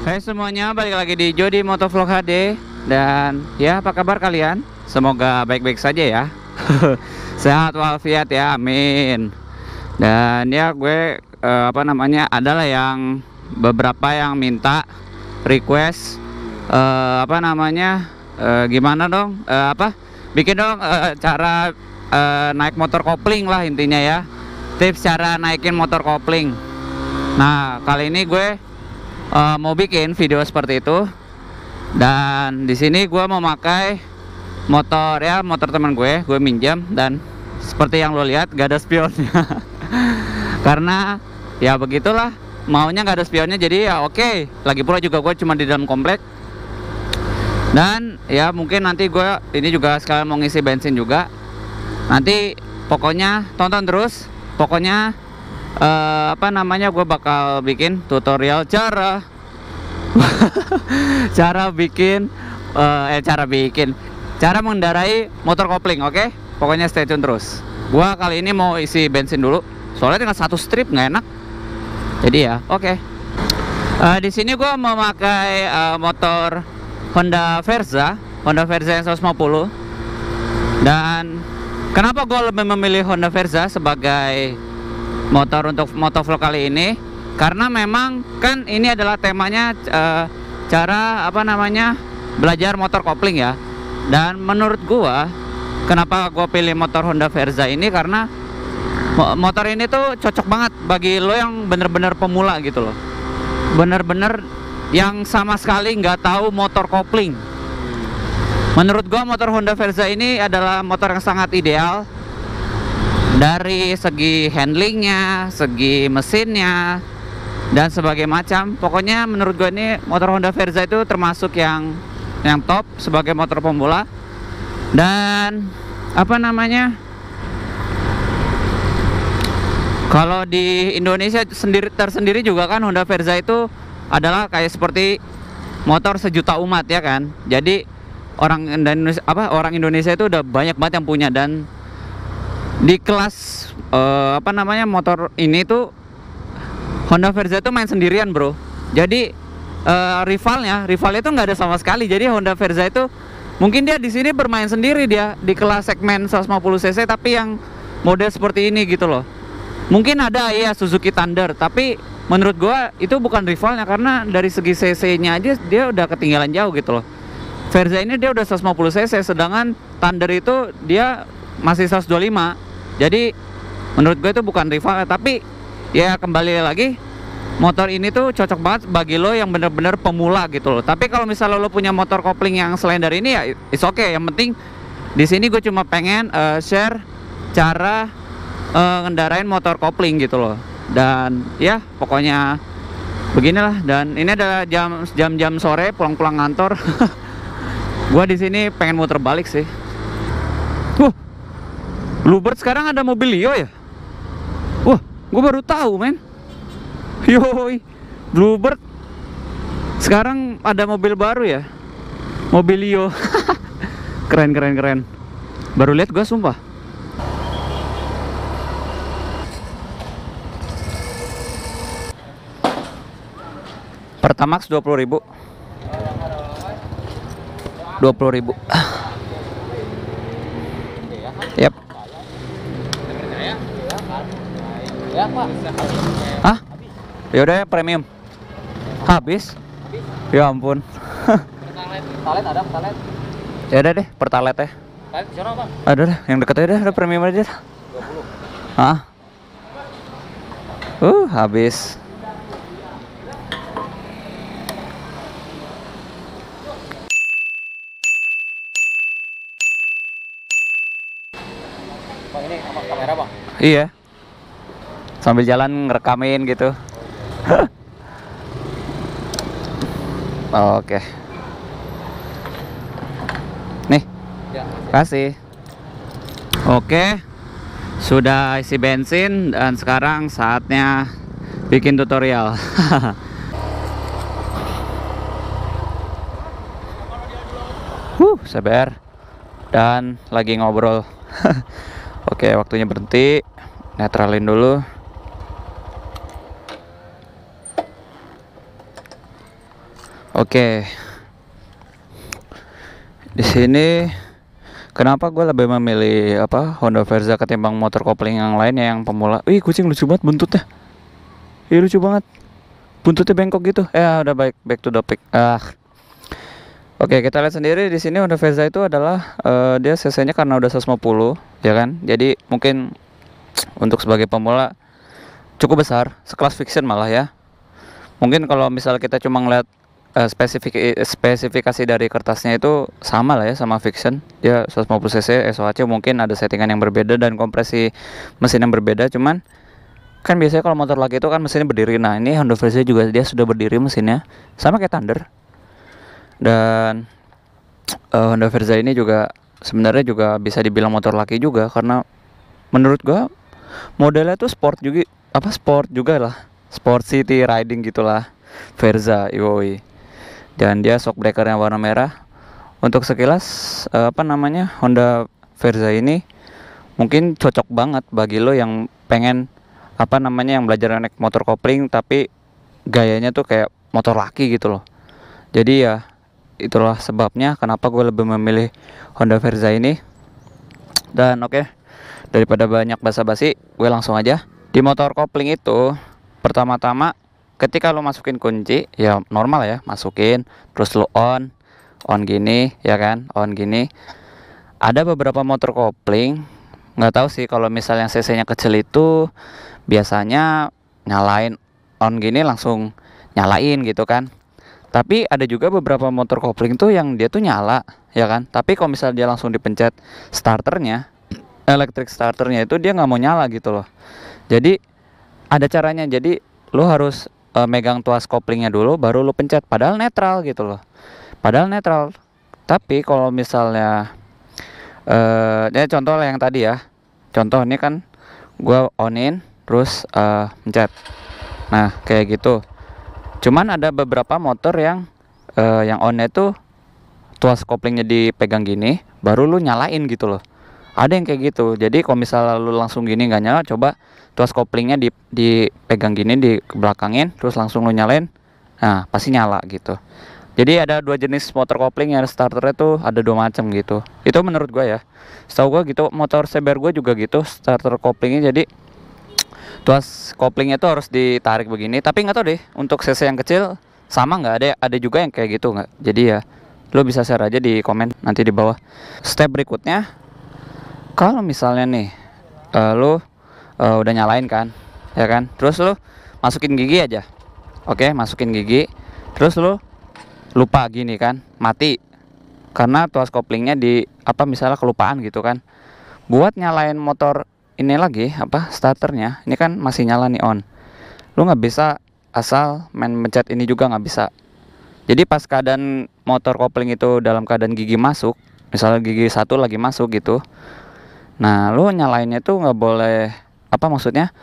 Hai semuanya, balik lagi di Jody Motovlog HD. Dan ya, apa kabar kalian? Semoga baik-baik saja ya. Sehat walafiat ya, amin. Dan ya gue adalah yang beberapa yang minta request gimana dong bikin dong cara naik motor kopling lah intinya ya. Tips cara naikin motor kopling. Nah, kali ini gue mau bikin video seperti itu. Dan di sini gue mau pakai motor teman gue minjam, dan seperti yang lo lihat gak ada spionnya. Karena ya begitulah, maunya gak ada spionnya, jadi ya oke. Lagi pula juga gue cuma di dalam komplek. Dan ya mungkin nanti gue ini juga sekalian mau ngisi bensin juga. Nanti pokoknya tonton terus. Pokoknya gue bakal bikin tutorial cara cara mengendarai motor kopling, oke? Pokoknya stay tune terus. Gua kali ini mau isi bensin dulu, soalnya tinggal satu strip, nggak enak. Jadi ya, oke. Di sini gua mau pakai motor Honda Verza yang 150. Dan kenapa gua lebih memilih Honda Verza sebagai motor untuk motovlog kali ini? Karena memang kan ini adalah temanya cara belajar motor kopling ya. Dan menurut gua, kenapa gua pilih motor Honda Verza ini, karena motor ini tuh cocok banget bagi lo yang bener-bener pemula gitu loh. Bener-bener yang sama sekali nggak tahu motor kopling. Menurut gua motor Honda Verza ini adalah motor yang sangat ideal dari segi handlingnya, segi mesinnya, dan sebagai macam. Pokoknya menurut gue ini motor Honda Verza itu termasuk yang top sebagai motor pemula. Dan kalau di Indonesia tersendiri juga kan, Honda Verza itu adalah kayak seperti motor sejuta umat ya kan. Jadi orang Indonesia itu udah banyak banget yang punya. Dan di kelas motor ini tuh Honda Verza itu main sendirian bro. Jadi rivalnya itu nggak ada sama sekali. Jadi Honda Verza itu mungkin dia di sini bermain sendiri, dia di kelas segmen 150 cc tapi yang model seperti ini gitu loh. Mungkin ada ya Suzuki Thunder, tapi menurut gua itu bukan rivalnya, karena dari segi cc-nya aja dia udah ketinggalan jauh gitu loh. Verza ini dia udah 150 cc, sedangkan Thunder itu dia masih 125. Jadi menurut gue itu bukan rival. Tapi ya kembali lagi, motor ini tuh cocok banget bagi lo yang bener-bener pemula gitu loh. Tapi kalau misalnya lo punya motor kopling yang selain dari ini ya it's okay. Yang penting di sini gue cuma pengen share cara ngendarain motor kopling gitu loh. Dan ya pokoknya beginilah. Dan ini adalah jam sore pulang-pulang kantor. Gue di sini pengen muter balik sih. Bluebird sekarang ada Mobilio ya? Wah, gue baru tahu men. Yoi, Bluebird sekarang ada mobil baru ya, Mobilio. Keren. Baru lihat gue sumpah. Pertamax 20.000. 20.000. Yap. Ya, Pak. Hah? Yaudah ya, premium. Habis? Ya ampun. Pertalite ada, Pertalite. Ya udah deh, Pertalite ya. Pertalite di sana, Bang. Ada deh, yang deket aja udah premium aja. 20. Hah? Habis. Bang, ini sama kamera, Bang. Iya. Sambil jalan ngerekamin gitu. Oke. Nih. Ya. Kasih. Oke. Sudah isi bensin dan sekarang saatnya bikin tutorial. Sabar. Dan lagi ngobrol. Oke, waktunya berhenti. Netralin dulu. Oke. Di sini kenapa gue lebih memilih Honda Verza ketimbang motor kopling yang lainnya yang pemula? Wih, kucing lucu banget buntutnya. Ih, lucu banget. Buntutnya bengkok gitu. Udah back to the topic. Oke, kita lihat sendiri di sini Honda Verza itu adalah dia cc-nya karena udah 150, ya kan? Jadi mungkin untuk sebagai pemula cukup besar, sekelas Fiction malah ya. Mungkin kalau misal kita cuma ngeliat spesifikasi dari kertasnya itu sama lah ya sama Fiction. Dia 150 cc SOHC, mungkin ada settingan yang berbeda dan kompresi mesin yang berbeda. Cuman kan biasanya kalau motor laki itu kan mesinnya berdiri. Nah, ini Honda Verza juga dia sudah berdiri mesinnya, sama kayak Thunder. Dan Honda Verza ini juga sebenarnya juga bisa dibilang motor laki juga, karena menurut gua modelnya tuh sport juga lah, sport city riding gitulah Verza, yoi. Dan dia shock breakernya warna merah. Untuk sekilas Honda Verza ini mungkin cocok banget bagi lo yang pengen yang belajar naik motor kopling tapi gayanya tuh kayak motor laki gitu loh. Jadi ya itulah sebabnya kenapa gue lebih memilih Honda Verza ini. Dan oke, daripada banyak basa-basi, gue langsung aja. Di motor kopling itu pertama-tama ketika lo masukin kunci, ya normal ya, masukin terus lo on gini ya kan, on gini. Ada beberapa motor kopling, nggak tahu sih kalau misalnya cc-nya kecil itu biasanya nyalain on gini langsung nyalain gitu kan. Tapi ada juga beberapa motor kopling tuh yang dia tuh nyala, ya kan? Tapi kalau misal dia langsung dipencet starternya, electric starternya itu dia nggak mau nyala gitu loh. Jadi ada caranya. Jadi lo harus megang tuas koplingnya dulu, baru lo pencet. Padahal netral gitu loh. Padahal netral. Tapi kalau misalnya, ya contoh yang tadi ya. Contoh ini kan gue onin, terus pencet. Nah kayak gitu. Cuman ada beberapa motor yang on-nya tuh tuas koplingnya dipegang gini, baru lu nyalain gitu loh. Ada yang kayak gitu. Jadi kalau misalnya lu langsung gini nggak nyala, coba tuas koplingnya dipegang gini, dibelakangin, terus langsung lu nyalain. Nah pasti nyala gitu. Jadi ada dua jenis motor kopling yang starternya tuh ada dua macam gitu. Itu menurut gua ya. Setahu gua gitu, motor CBR gua juga gitu starter koplingnya. Jadi tuas koplingnya tuh harus ditarik begini, tapi nggak tahu deh untuk cc yang kecil sama nggak, ada juga yang kayak gitu nggak. Jadi ya lo bisa share aja di komen nanti di bawah. Step berikutnya, kalau misalnya nih lo udah nyalain kan, ya kan, terus lo masukin gigi aja. Oke, masukin gigi, terus lo lupa gini kan, mati karena tuas koplingnya misalnya kelupaan gitu kan. Buat nyalain motor ini lagi starternya, ini kan masih nyala nih on. Lu nggak bisa asal main mencet ini juga nggak bisa. Jadi pas keadaan motor kopling itu dalam keadaan gigi masuk, misalnya gigi satu lagi masuk gitu, nah lu nyalainnya tuh nggak boleh, maksudnya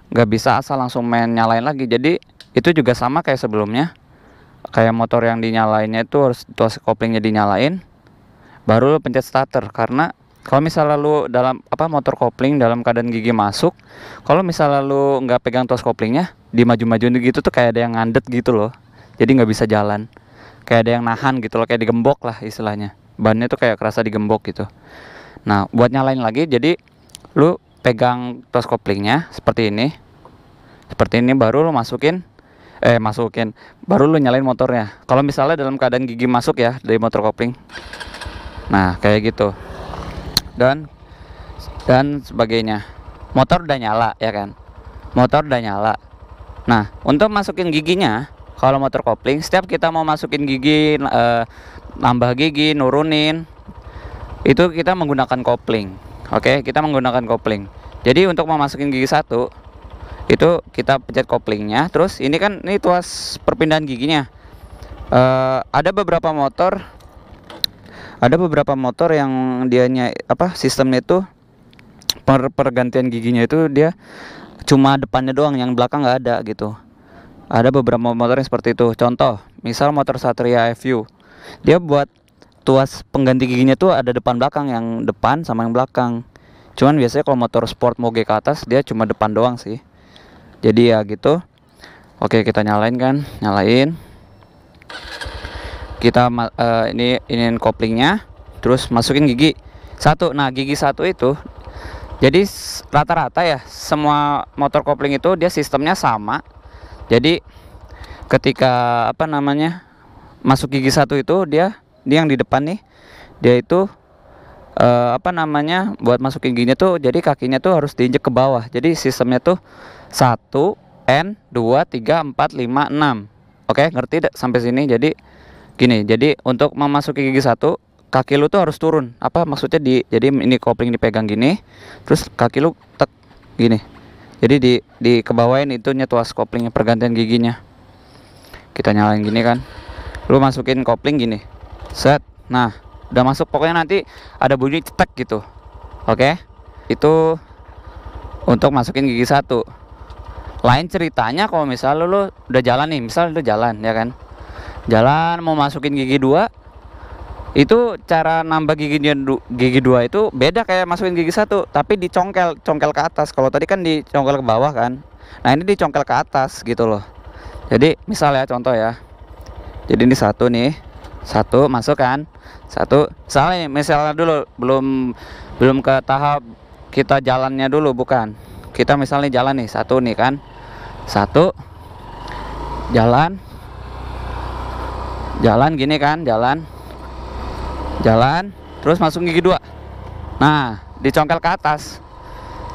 nggak bisa asal langsung main nyalain lagi. Jadi itu juga sama kayak sebelumnya, kayak motor yang dinyalainnya itu harus tuas koplingnya dinyalain, baru lu pencet starter. Karena kalau misalnya lu dalam motor kopling dalam keadaan gigi masuk, kalau misalnya lu nggak pegang tuas koplingnya, dimaju-majuin gitu tuh kayak ada yang ngandet gitu loh. Jadi nggak bisa jalan, kayak ada yang nahan gitu loh, kayak digembok lah istilahnya. Bannya tuh kayak kerasa digembok gitu. Nah buat nyalain lagi, jadi lu pegang tuas koplingnya seperti ini, baru lu masukin, baru lu nyalain motornya. Kalau misalnya dalam keadaan gigi masuk ya dari motor kopling, nah kayak gitu. Dan sebagainya. Motor udah nyala ya kan, motor udah nyala. Nah untuk masukin giginya, kalau motor kopling setiap kita mau masukin gigi, nambah gigi, nurunin, itu kita menggunakan kopling. Oke, kita menggunakan kopling. Jadi untuk memasukin gigi satu, itu kita pencet koplingnya. Terus ini kan ini tuas perpindahan giginya. Ada beberapa motor yang dianya sistemnya itu pergantian giginya itu dia cuma depannya doang, yang belakang nggak ada gitu. Ada beberapa motor yang seperti itu. Contoh misal motor Satria FU, dia buat tuas pengganti giginya tuh ada depan belakang, yang depan sama yang belakang. Cuman biasanya kalau motor sport moge ke atas dia cuma depan doang sih. Jadi ya gitu. Oke, kita nyalain kan, nyalain. kita iniin koplingnya, terus masukin gigi satu. Nah, gigi satu itu jadi rata-rata ya semua motor kopling itu dia sistemnya sama. Jadi ketika apa namanya masuk gigi satu itu dia yang di depan nih, dia itu apa namanya buat masukin giginya tuh, jadi kakinya tuh harus diinjek ke bawah. Jadi sistemnya tuh 1 N 2 3 4 5 6. Oke, ngerti sampai sini? Jadi gini, jadi untuk memasuki gigi satu, kaki lu tuh harus turun. Apa maksudnya jadi ini kopling dipegang gini, terus kaki lu tek gini. Jadi di kebawain itunya tuas koplingnya, pergantian giginya. Kita nyalain gini kan. Lu masukin kopling gini. Set. Nah, udah masuk, pokoknya nanti ada bunyi cetek gitu. Oke. Itu untuk masukin gigi satu. Lain ceritanya kalau misalnya lu udah jalan nih, misal lu jalan ya kan. Jalan mau masukin gigi 2, itu cara nambah gigi 2 itu beda kayak masukin gigi satu, tapi dicongkel ke atas. Kalau tadi kan dicongkel ke bawah kan. Nah, ini dicongkel ke atas gitu loh. Jadi misal ya, contoh ya. Jadi ini satu nih. Satu masuk kan. Satu. Misalnya dulu belum ke tahap kita jalannya dulu, bukan. Kita misalnya jalan nih, satu nih kan. Satu. Jalan gini kan, jalan terus masuk gigi 2. Nah, dicongkel ke atas.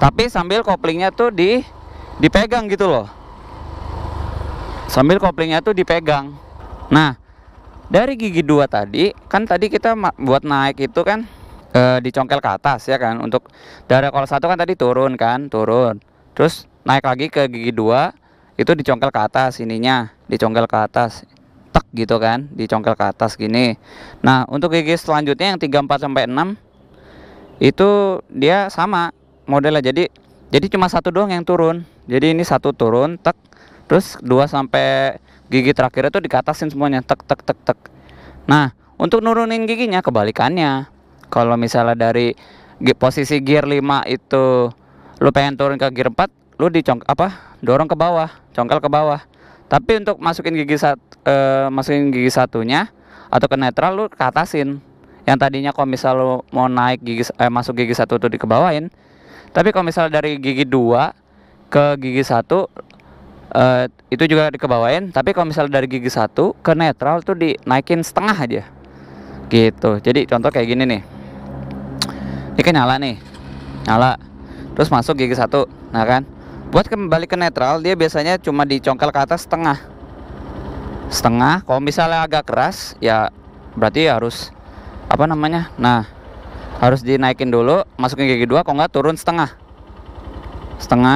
Tapi sambil koplingnya tuh dipegang gitu loh. Sambil koplingnya tuh dipegang. Nah, dari gigi 2 tadi, kan tadi kita buat naik itu kan dicongkel ke atas ya kan. Untuk dari kalau satu kan tadi turun kan, turun. Terus naik lagi ke gigi 2, itu dicongkel ke atas ininya, dicongkel ke atas. Tek gitu kan, dicongkel ke atas gini. Nah, untuk gigi selanjutnya yang 3 4 sampai 6 itu dia sama modelnya. Jadi cuma satu doang yang turun. Jadi ini satu turun, tek. Terus 2 sampai gigi terakhir itu dikatasin semuanya, tek tek tek tek. Nah, untuk nurunin giginya kebalikannya. Kalau misalnya dari posisi gear 5 itu lu pengen turun ke gear 4, lu dorong ke bawah, congkel ke bawah. Tapi untuk masukin gigi satunya atau ke netral, lu ke atasin. Yang tadinya kalau misal lu mau naik masuk gigi satu tuh dikebawain. Tapi kalau misal dari gigi 2 ke gigi 1 itu juga dikebawain. Tapi kalau misal dari gigi 1 ke netral tuh dinaikin setengah aja. Gitu. Jadi contoh kayak gini nih. Ini kan nyala nih. Nyala. Terus masuk gigi 1. Nah kan. Buat kembali ke netral, dia biasanya cuma dicongkel ke atas setengah. Kalau misalnya agak keras ya berarti harus apa namanya, nah harus dinaikin dulu, masukin gigi 2, kalau nggak turun setengah,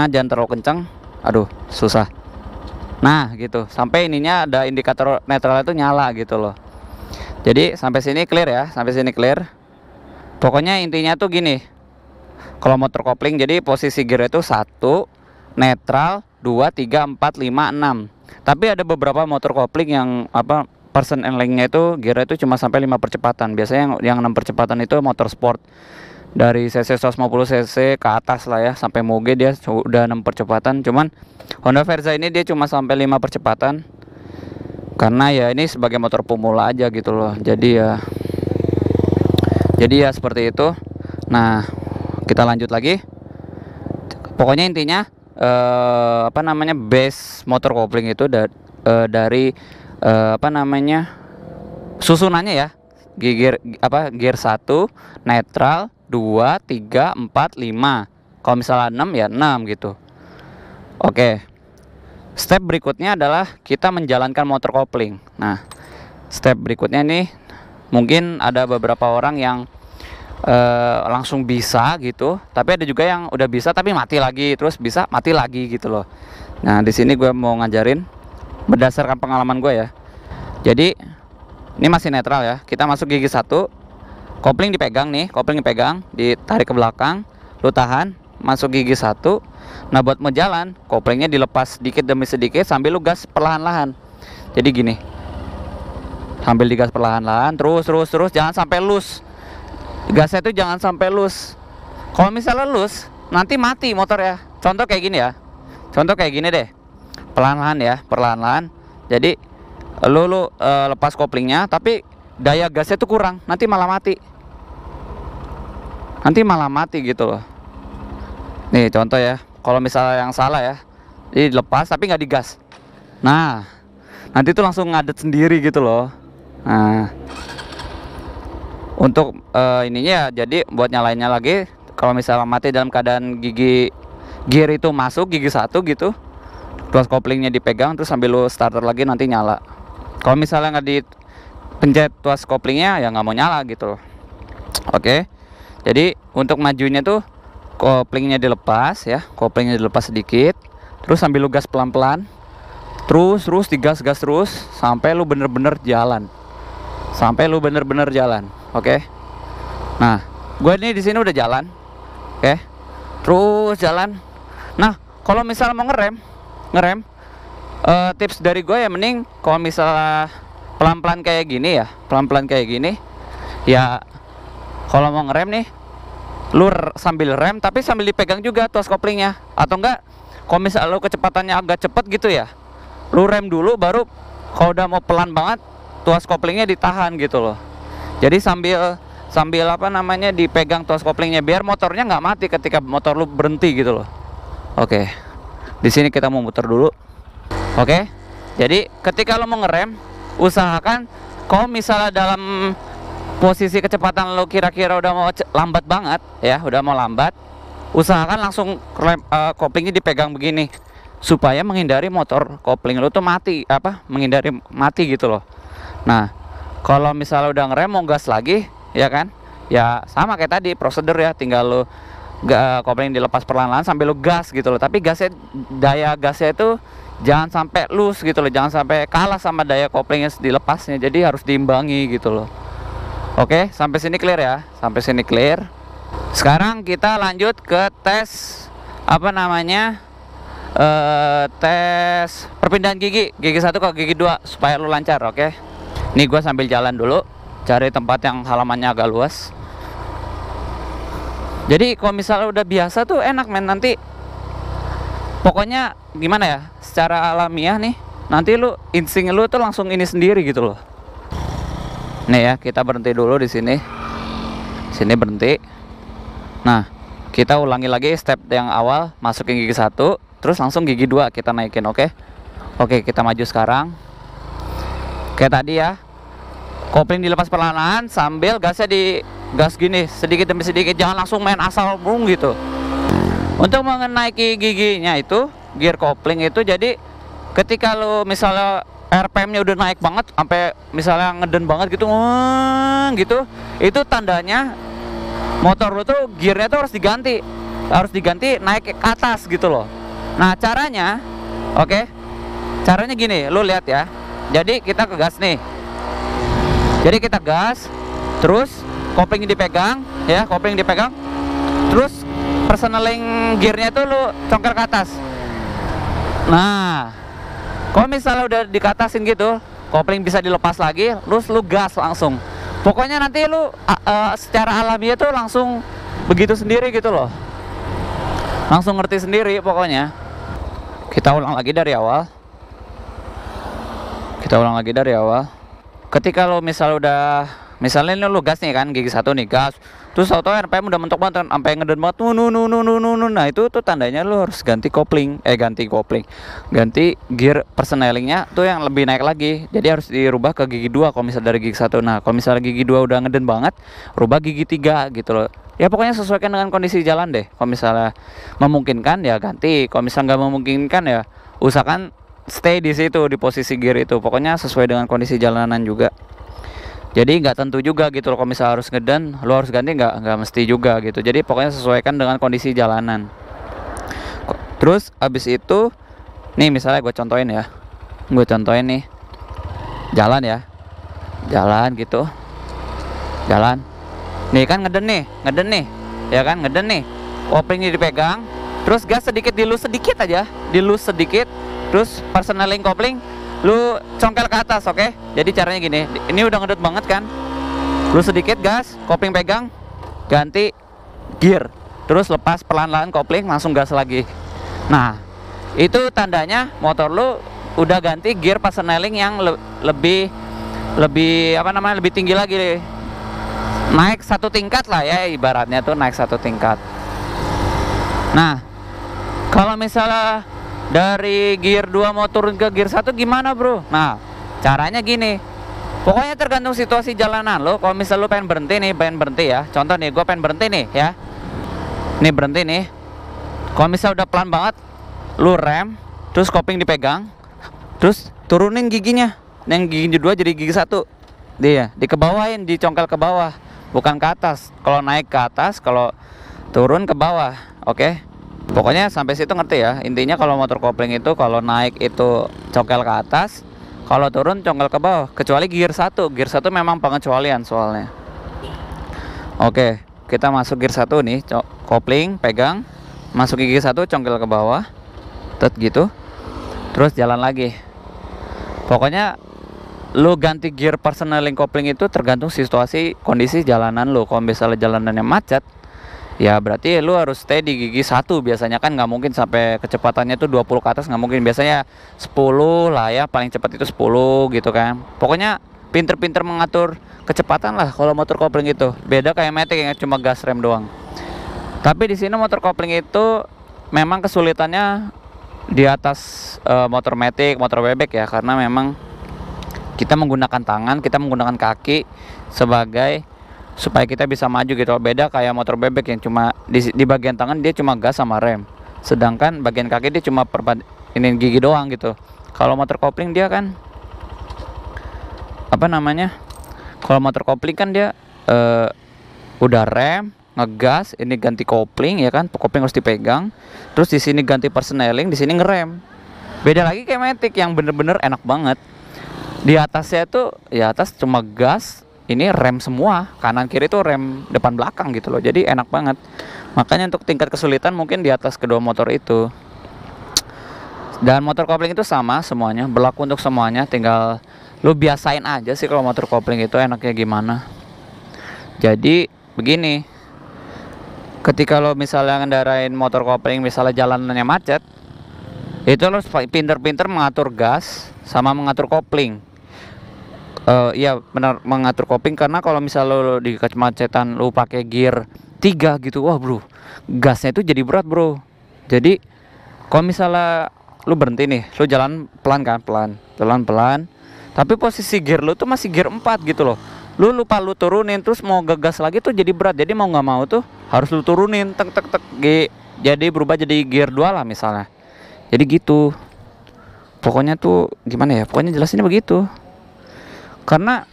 jangan terlalu kencang, aduh susah. Nah gitu, sampai ininya ada indikator netral itu nyala gitu loh. Jadi sampai sini clear ya, pokoknya intinya tuh gini. Kalau motor kopling, jadi posisi gear itu 1 netral, 2 3 4 5 6. Tapi ada beberapa motor kopling yang persen and length-nya itu gear itu cuma sampai 5 percepatan. Biasanya yang 6 percepatan itu motor sport. Dari cc 150 cc ke atas lah ya, sampai moge dia udah 6 percepatan. Cuman Honda Verza ini dia cuma sampai 5 percepatan. Karena ya ini sebagai motor pemula aja gitu loh. Jadi ya seperti itu. Nah, kita lanjut lagi. Pokoknya intinya base motor kopling itu dari susunannya ya, gear 1 netral, 2 3 4 5. Kalau misalnya 6 ya 6 gitu. Oke. Step berikutnya adalah kita menjalankan motor kopling. Nah, step berikutnya nih mungkin ada beberapa orang yang langsung bisa gitu, tapi ada juga yang udah bisa tapi mati lagi, terus bisa mati lagi gitu loh. Nah, di sini gue mau ngajarin berdasarkan pengalaman gue ya. Jadi ini masih netral ya, kita masuk gigi 1, kopling dipegang nih, ditarik ke belakang, lu tahan, masuk gigi 1. Nah, buat mau jalan, koplingnya dilepas sedikit demi sedikit sambil lu gas perlahan-lahan. Jadi gini, sambil digas perlahan-lahan, terus jangan sampai loose. Gasnya itu jangan sampai loose. Kalau misalnya loose, nanti mati motor ya. Contoh kayak gini deh. Perlahan-lahan ya, perlahan-lahan. Jadi lepas koplingnya, tapi daya gasnya tuh kurang, nanti malah mati gitu loh. Nih contoh ya, kalau misalnya yang salah ya, jadi dilepas tapi nggak digas, nah nanti tuh langsung ngadet sendiri gitu loh. Nah untuk ininya ya, jadi buat nyalainnya lagi, kalau misalnya mati dalam keadaan gigi gear itu masuk gigi 1 gitu, tuas koplingnya dipegang, terus sambil lu starter lagi nanti nyala. Kalau misalnya nggak dipencet tuas koplingnya ya nggak mau nyala gitu loh. Oke, jadi untuk majunya tuh koplingnya dilepas ya, koplingnya dilepas sedikit, terus sambil lu gas pelan-pelan, terus digas terus sampai lu bener-bener jalan, Oke. Nah, gue ini di sini udah jalan, oke, terus jalan. Nah, kalau misalnya mau ngerem, tips dari gue ya, mending kalau misalnya pelan-pelan kayak gini ya, kalau mau ngerem nih, lu sambil rem tapi sambil dipegang juga tuas koplingnya. Atau enggak, kalau misalnya lu kecepatannya agak cepet gitu ya, lu rem dulu, baru kalau udah mau pelan banget tuas koplingnya ditahan gitu loh. Jadi sambil apa namanya, dipegang tuas koplingnya biar motornya nggak mati ketika motor lu berhenti gitu loh. Oke, di sini kita mau muter dulu. Oke, jadi ketika lo mau ngerem, usahakan kalau misalnya dalam posisi kecepatan lo kira-kira udah mau lambat banget ya, usahakan langsung koplingnya dipegang begini, supaya menghindari motor kopling lo tuh menghindari mati gitu loh. Nah, kalau misalnya udah ngerem mau gas lagi ya kan, ya sama kayak tadi prosedur ya, tinggal lo kopling dilepas perlahan-lahan sambil lo gas gitu loh. Tapi daya gasnya itu jangan sampai loose gitu loh, jangan sampai kalah sama daya koplingnya dilepasnya, jadi harus diimbangi gitu loh. Oke, sampai sini clear ya, Sekarang kita lanjut ke tes tes perpindahan gigi 1 ke gigi 2 supaya lu lancar. Oke, ini gua sambil jalan dulu, cari tempat yang halamannya agak luas. Jadi kalau misalnya udah biasa tuh enak men, nanti pokoknya gimana ya, secara alamiah nih, nanti lu insting lu tuh langsung ini sendiri gitu loh. Nih ya, kita berhenti dulu di sini. Sini berhenti. Nah, kita ulangi lagi step yang awal, masukin gigi 1, terus langsung gigi 2 kita naikin, oke? Oke, kita maju sekarang. Kayak tadi ya. Kopling dilepas perlahan sambil gasnya gas gini sedikit demi sedikit, jangan langsung main asal brung gitu. Untuk menaiki giginya itu, gear kopling itu, jadi ketika lo misalnya RPM-nya udah naik banget sampai misalnya ngeden banget gitu, itu tandanya motor lo tuh gearnya tuh harus diganti naik ke atas gitu loh. Nah caranya, caranya gini, lo lihat ya. Jadi kita ke gas nih, terus koplingnya dipegang ya, terus personaling gearnya tuh lu congkel ke atas. Nah, kalau misalnya udah dikatasin gitu, kopling bisa dilepas lagi, terus lu gas langsung. Pokoknya nanti lu secara alamiah tuh langsung begitu sendiri gitu loh, langsung ngerti sendiri pokoknya. Kita ulang lagi dari awal. Ketika lo misalnya ini lo gas nih kan, gigi 1 nih gas, terus auto RPM udah mentok banget sampai ngeden banget, nah itu tuh tandanya lo harus ganti gear persnelingnya tuh yang lebih naik lagi, jadi harus dirubah ke gigi 2 kalau misalnya dari gigi 1. Nah kalau misalnya gigi 2 udah ngeden banget, rubah gigi 3 gitu loh. Ya pokoknya sesuaikan dengan kondisi jalan deh. Kalau misalnya memungkinkan ya ganti, kalau misalnya nggak memungkinkan ya usahakan stay di situ, di posisi gear itu. Pokoknya sesuai dengan kondisi jalanan juga. Jadi nggak tentu juga gitu loh, kalau misalnya harus ngeden lo harus ganti, nggak mesti juga gitu. Jadi pokoknya sesuaikan dengan kondisi jalanan. Terus abis itu nih misalnya gue contohin nih, jalan gitu, nih kan ngeden nih ya kan, koplingnya dipegang, terus gas dilus sedikit, terus personaling kopling lu congkel ke atas. Oke, jadi caranya gini, ini udah ngedet banget kan, lu sedikit gas, kopling pegang, ganti gear, terus lepas pelan-pelan kopling, langsung gas lagi. Nah itu tandanya motor lu udah ganti gear parseneling yang lebih apa namanya, lebih tinggi lagi, naik satu tingkat lah ya, ibaratnya tuh naik satu tingkat. Nah, kalau misalnya dari gear 2 mau turun ke gear 1 gimana bro? Nah, caranya gini, pokoknya tergantung situasi jalanan lo. Kalau misal lo pengen berhenti ya, contoh nih, gue pengen berhenti nih ya, nih berhenti nih. Kalau misal udah pelan banget, lo rem, terus kopling dipegang, terus turunin giginya, yang gigi 2 jadi gigi 1, dia dikebawain, dicongkel ke bawah, bukan ke atas. Kalau naik ke atas, kalau turun ke bawah. Oke, pokoknya sampai situ ngerti ya. Intinya kalau motor kopling itu kalau naik itu congkel ke atas, kalau turun congkel ke bawah, kecuali gear 1. Gear 1 memang pengecualian soalnya. Oke, kita masuk gear 1 nih, kopling pegang, masuk gigi 1, congkel ke bawah, gitu, terus jalan lagi. Pokoknya lu ganti gear parseneling kopling itu tergantung situasi kondisi jalanan lu. Kalau misalnya jalanannya macet, ya berarti lu harus stay di gigi 1. Biasanya kan nggak mungkin sampai kecepatannya tuh 20 ke atas, nggak mungkin. Biasanya 10 lah ya, paling cepat itu 10 gitu kan. Pokoknya pinter-pinter mengatur kecepatan lah kalau motor kopling itu. Beda kayak matic yang cuma gas rem doang. Tapi di sini motor kopling itu memang kesulitannya di atas motor matic, motor bebek ya, karena memang kita menggunakan tangan, kita menggunakan kaki sebagai supaya kita bisa maju gitu. Beda kayak motor bebek yang cuma di bagian tangan dia cuma gas sama rem, sedangkan bagian kaki dia cuma ini gigi doang gitu. Kalau motor kopling dia kan apa namanya, kalau motor kopling kan dia udah rem, ngegas, ini ganti kopling ya kan, kopling harus dipegang, terus di sini ganti parseneling, di sini ngerem. Beda lagi kayak matic yang bener-bener enak banget. Di atasnya tuh ya atas cuma gas, ini rem semua, kanan kiri tuh rem depan belakang gitu loh. Jadi enak banget. Makanya untuk tingkat kesulitan mungkin di atas kedua motor itu. Dan motor kopling itu sama semuanya, berlaku untuk semuanya. Tinggal lu biasain aja sih kalau motor kopling itu enaknya gimana. Jadi begini, ketika lo misalnya ngendarain motor kopling, misalnya jalanannya macet, itu lo pinter-pinter mengatur gas sama mengatur kopling. Iya benar, mengatur kopling, karena kalau misalnya lo di kemacetan lo pakai gear 3 gitu, wah bro, gasnya itu jadi berat bro. Jadi kalau misalnya lo berhenti nih, lo jalan pelan kan, pelan, tapi posisi gear lo tuh masih gear 4 gitu loh. Lu lupa lu turunin, terus mau ngegas lagi tuh jadi berat. Jadi mau nggak mau tuh harus lu turunin, tek jadi berubah jadi gear 2 lah misalnya. Jadi gitu. Pokoknya tuh gimana ya, pokoknya jelasinnya begitu. Karena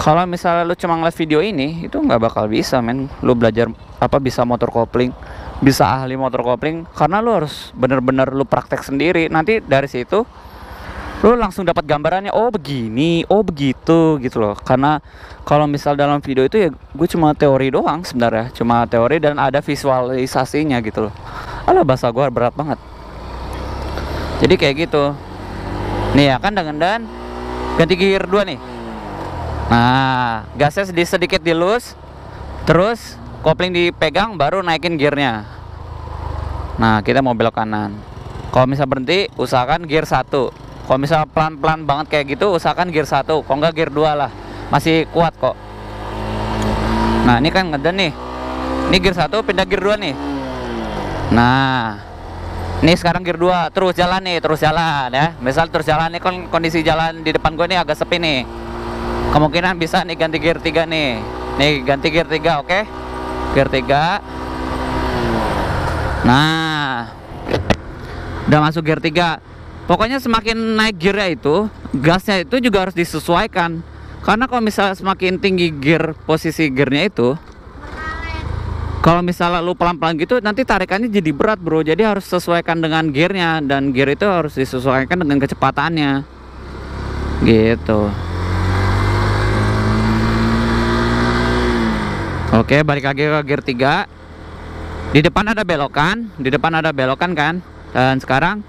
kalau misalnya lu cuma ngeliat video ini, itu nggak bakal bisa men. Lu belajar apa, bisa motor kopling, bisa ahli motor kopling, karena lu harus bener-bener lu praktek sendiri. Nanti dari situ lu langsung dapat gambarannya, oh begini, oh begitu gitu loh. Karena kalau misal dalam video itu ya gue cuma teori doang sebenarnya, cuma teori dan ada visualisasinya gitu loh. Alah, bahasa gue berat banget. Jadi kayak gitu nih ya kan, dan ganti gear 2 nih. Nah, gasnya sedikit dilus, terus kopling dipegang, baru naikin gearnya. Nah, kita mau belok kanan. Kalau misal berhenti, usahakan gear 1. Kalau misal pelan-pelan banget kayak gitu, usahakan gear 1. Kalau enggak gear 2 lah, masih kuat kok. Nah, ini kan ngeden nih. Ini gear 1 pindah gear 2 nih. Nah, ini sekarang gear 2, terus jalan nih, terus jalan ya. Misal terus jalan nih, kondisi jalan di depan gue nih agak sepi nih. Kemungkinan bisa nih ganti gear 3 nih. Nih ganti gear 3, oke? Gear 3. Nah, udah masuk gear 3. Pokoknya semakin naik gearnya itu, gasnya itu juga harus disesuaikan. Karena kalau misalnya semakin tinggi gear, posisi gearnya itu, kalau misalnya lu pelan-pelan gitu, nanti tarikannya jadi berat bro. Jadi harus sesuaikan dengan gearnya, dan gear itu harus disesuaikan dengan kecepatannya. Gitu. Oke, balik lagi ke gear 3. Di depan ada belokan, kan. Dan sekarang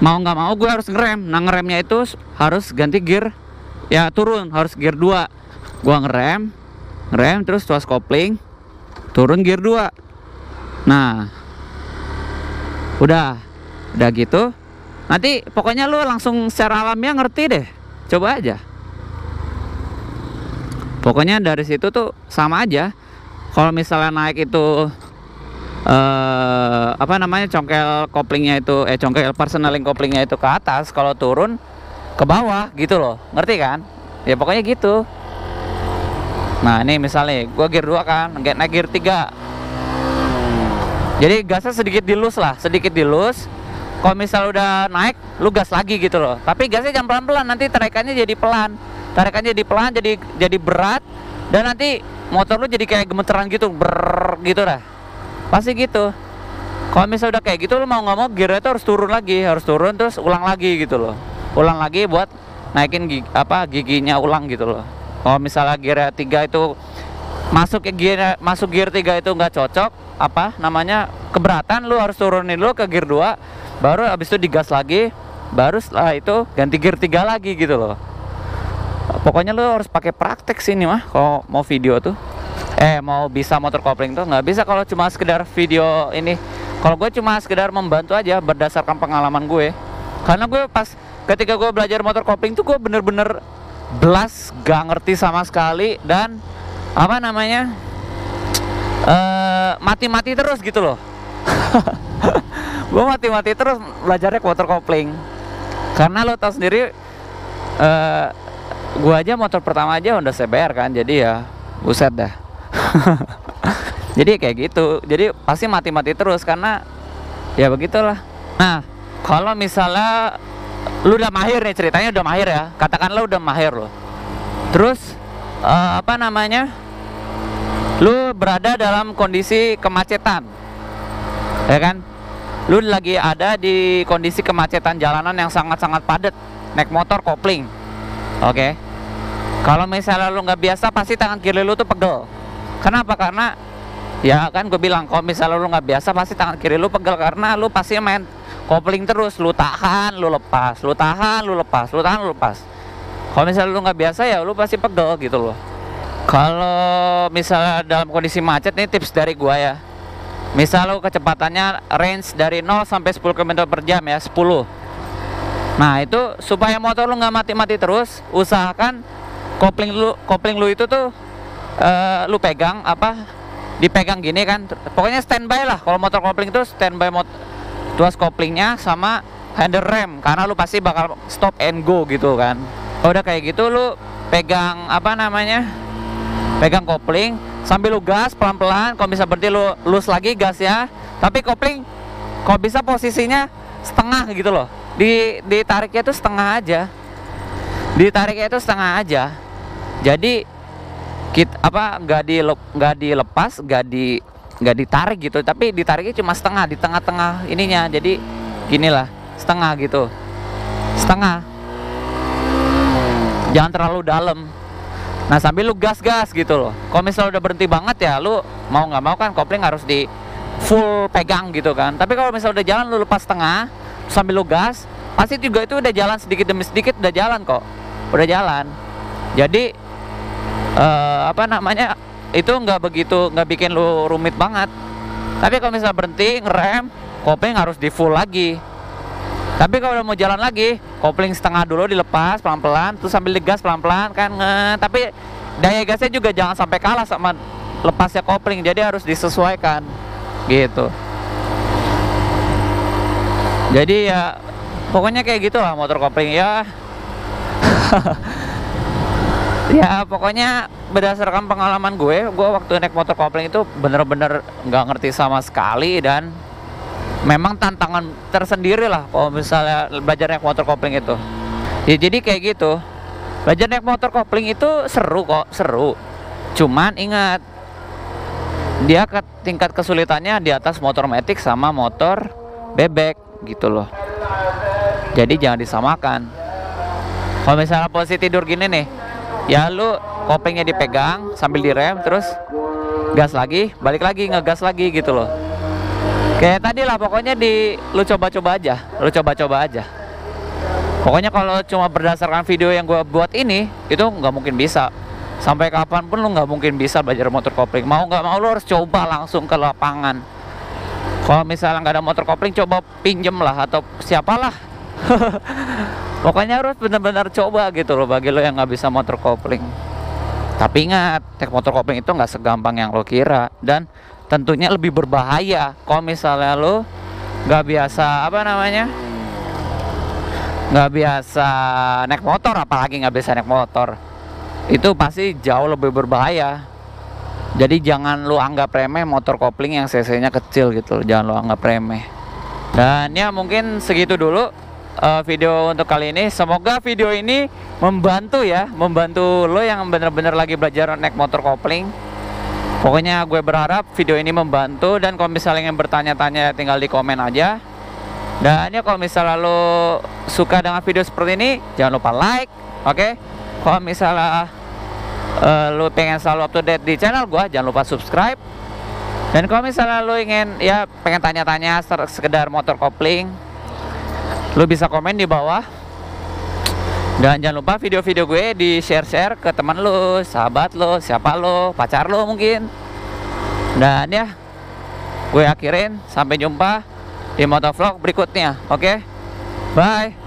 mau nggak mau gue harus ngerem. Nah, ngeremnya itu harus ganti gear, ya turun, harus gear 2. Gua ngerem terus tuas kopling, turun gear 2. Nah, udah gitu Nanti pokoknya lu langsung secara alamiah ngerti deh. Coba aja. Pokoknya dari situ tuh sama aja. Kalau misalnya naik itu apa namanya, congkel koplingnya itu congkel personaling koplingnya itu ke atas, kalau turun ke bawah gitu loh. Ngerti kan? Ya pokoknya gitu. Nah, ini misalnya gua gear 2 kan, naik gear 3. Jadi gasnya sedikit dilus lah, sedikit dilus. Kalau misal udah naik, lu gas lagi gitu loh. Tapi gasnya jangan pelan-pelan, nanti tarikannya jadi pelan. Tarikannya jadi pelan, jadi berat, dan nanti motor lu jadi kayak gemeteran gitu, gitu dah. Pasti gitu. Kalau misal udah kayak gitu, lu mau nggak mau gearnya itu harus turun lagi, harus turun terus ulang lagi gitu loh. Ulang lagi buat naikin giginya ulang gitu loh. Kalau misalnya gear 3 itu masuk gear 3 itu nggak cocok, apa namanya, keberatan, lu harus turunin dulu ke gear 2, baru abis itu digas lagi, baru setelah itu ganti gear 3 lagi gitu loh. Pokoknya lu harus pakai praktek sini mah kalau mau video tuh. Mau bisa motor kopling tuh nggak bisa kalau cuma sekedar video ini. Kalau gue cuma sekedar membantu aja berdasarkan pengalaman gue. Karena gue ketika gue belajar motor kopling tuh gue bener-bener belas gak ngerti sama sekali, dan apa namanya, mati-mati terus gitu loh. Gue mati-mati terus belajarnya motor kopling. Karena lo tau sendiri, gue aja motor pertama aja Honda CBR kan, jadi ya buset dah. Jadi kayak gitu, jadi pasti mati-mati terus karena ya begitulah. Nah, kalau misalnya lu udah mahir nih, ceritanya udah mahir ya, katakanlah udah mahir lo, terus apa namanya, lu berada dalam kondisi kemacetan, ya kan, lu lagi ada di kondisi kemacetan jalanan yang sangat-sangat padat, naik motor kopling. Oke. Kalau misalnya lu nggak biasa, pasti tangan kiri lu tuh pegel. Kenapa? Karena ya kan gue bilang, kalau misalnya lu nggak biasa, pasti tangan kiri lu pegel karena lu pasti main kopling terus, lu tahan, lu lepas, lu tahan, lu lepas, lu tahan, lu lepas. Kalau misalnya lu nggak biasa, ya lu pasti pegel gitu loh. Kalau misalnya dalam kondisi macet, nih tips dari gua ya. Misal lu kecepatannya range dari 0 sampai 10 km per jam ya, 10. Nah, itu supaya motor lu nggak mati-mati terus, usahakan kopling lu itu tuh lu pegang dipegang gini kan. Pokoknya standby lah. Kalau motor kopling itu standby tuas koplingnya sama handle rem, karena lu pasti bakal stop and go gitu kan. Udah kayak gitu, lu pegang pegang kopling sambil lu gas pelan-pelan. Kalau bisa berhenti, lu lus lagi gas ya. Tapi kopling kalau bisa posisinya setengah gitu loh. Ditariknya itu setengah aja. Ditariknya itu setengah aja. Jadi nggak dilepas, nggak ditarik gitu, tapi ditariknya cuma setengah, di tengah-tengah ininya. Jadi ginilah, setengah gitu, setengah, jangan terlalu dalam. Nah, sambil lu gas gitu loh. Kalau misalnya udah berhenti banget, ya lu mau nggak mau kan kopling harus di full pegang gitu kan. Tapi kalau misalnya udah jalan, lu lepas setengah sambil lu gas, pasti juga itu udah jalan sedikit demi sedikit, udah jalan kok, udah jalan. Jadi apa namanya, itu nggak bikin lu rumit banget. Tapi kalau misalnya berhenti ngerem, kopling harus di full lagi. Tapi kalau udah mau jalan lagi, kopling setengah dulu dilepas pelan-pelan, terus sambil digas pelan-pelan kan. Tapi daya gasnya juga jangan sampai kalah sama lepasnya kopling, jadi harus disesuaikan gitu. Jadi ya pokoknya kayak gitu lah motor kopling ya. Ya pokoknya berdasarkan pengalaman gue waktu naik motor kopling itu bener-bener nggak ngerti sama sekali, dan memang tantangan tersendiri lah kalau misalnya belajar naik motor kopling itu. Ya jadi kayak gitu, belajar naik motor kopling itu seru kok, seru. Cuman ingat, dia tingkat kesulitannya di atas motor matic sama motor bebek gitu loh. Jadi jangan disamakan. Kalau misalnya posisi tidur gini nih, ya lu koplingnya dipegang sambil direm, terus gas lagi, balik lagi, ngegas lagi gitu loh. Kayak tadi lah, pokoknya lu coba-coba aja. Pokoknya kalau cuma berdasarkan video yang gue buat ini, itu nggak mungkin bisa. Sampai kapanpun lu nggak mungkin bisa belajar motor kopling. Mau nggak mau lu harus coba langsung ke lapangan. Kalau misalnya nggak ada motor kopling, coba pinjem lah, atau siapalah Pokoknya harus benar-benar coba gitu loh bagi lo yang nggak bisa motor kopling. Tapi ingat, naik motor kopling itu nggak segampang yang lo kira, dan tentunya lebih berbahaya kalau misalnya lo nggak biasa nggak biasa naik motor, apalagi nggak biasa naik motor. Itu pasti jauh lebih berbahaya. Jadi jangan lu anggap remeh motor kopling yang cc-nya kecil gitu, jangan lu anggap remeh. Dan ya mungkin segitu dulu video untuk kali ini. Semoga video ini membantu ya, membantu lo yang bener-bener lagi belajar naik motor kopling. Pokoknya gue berharap video ini membantu, dan kalau misalnya ingin bertanya-tanya tinggal di komen aja. Dan ya kalau misalnya lo suka dengan video seperti ini, jangan lupa like, oke? Kalau misalnya lo pengen selalu up to date di channel gue, jangan lupa subscribe. Dan kalau misalnya lo ingin ya pengen tanya-tanya sekedar motor kopling, lo bisa komen di bawah. Dan jangan lupa video-video gue di share-share ke teman lo, sahabat lo, siapa lo, pacar lo mungkin. Dan ya gue akhirin, sampai jumpa di motovlog berikutnya. Oke, bye.